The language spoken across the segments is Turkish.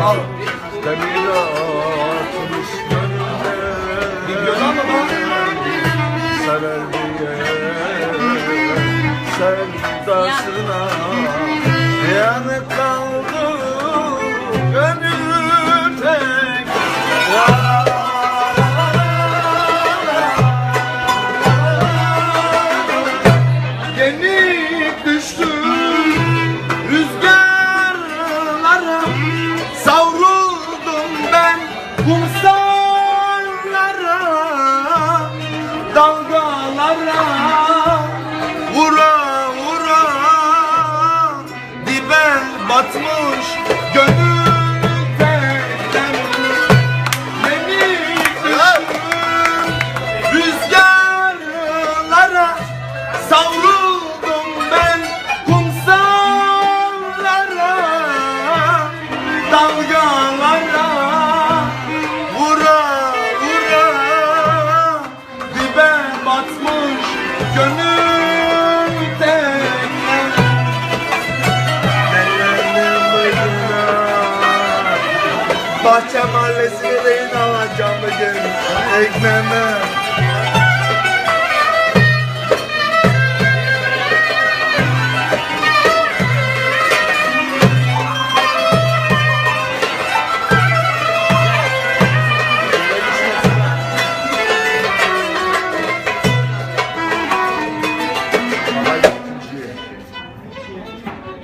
al. Demir atmış gönlüme. Videodan mı lan? Sever diye sevdasına yanık kaldı gönül tek. Yenik düştüm rüzgarlara, savruldum ben kumsallara, dalgalara vura vura dibe batmış gönül tekten. Yenik düştüm rüzgarlara, savruldum ben kumsallara, dalgalara vura vura dibe batmış gönül tekrar. Ellerinin başına Bahçe mahallesine değin alacağım bugün ekmeğime.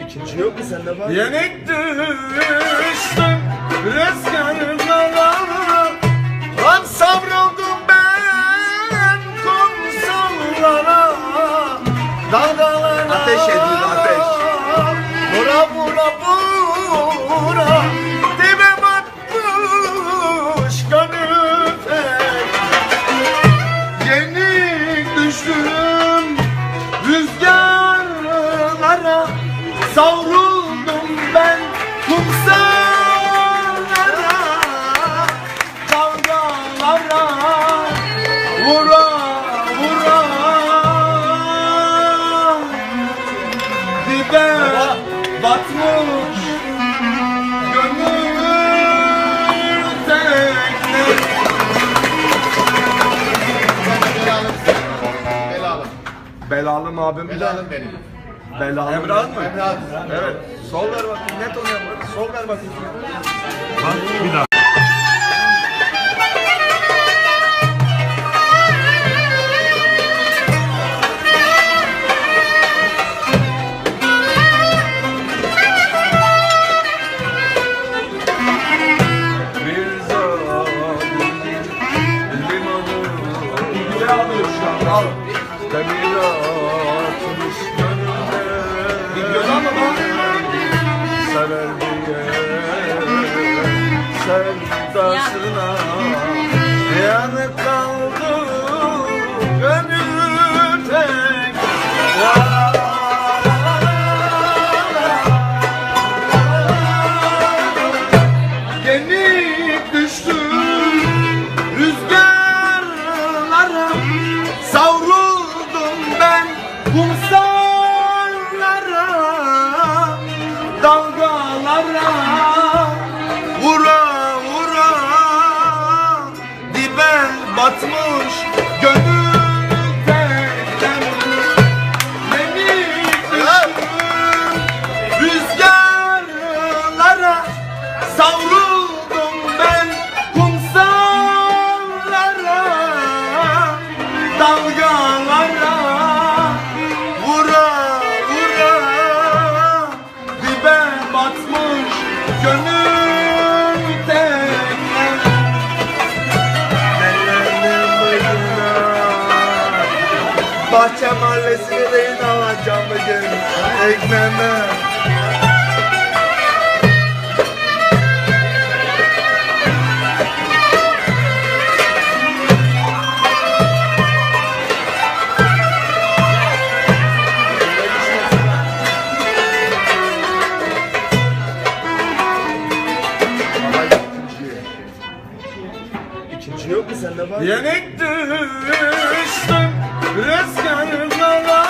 İkinci yok mu sende var? Yenik düştüm rüzgarlara, lan savruldum ben kumsallara, dalgalara. Ateş edin ateş. Vura vura vura dibe batmış gönül tek. Yenik düştüm rüzgarlara, savruldum ben kumsallara, dalgalara vura vura dibe batmış gönül tekne. Belalım. Belalım abim. Belalım benim. Belalım. Emrah mı? Emrah. Evet. Sol ver bakayım. Net onu yapalım. Sol ver bakayım. Bak bir daha. Bir zalim limanı ne alıyor şu an? Al. Demir atmış gönlüme. Videodan mı lan? Sever diye sevdasına yanık kaldı gönül tek. Yenik düştüm rüzgarlara, savruldum ben kumsallara, dalgalara vura vura dibe batmış gönül tekten. Yenik düştüm rüzgarlara, savruldum ben kumsallara, dalgalara vura vura dibe batmış gönül tekrar. Ellerinin başına Bahçe mahallesine değin alacağım bugün ekmeğime. İkinci yok mu sende var? Yenik düştüm rüzgarlara,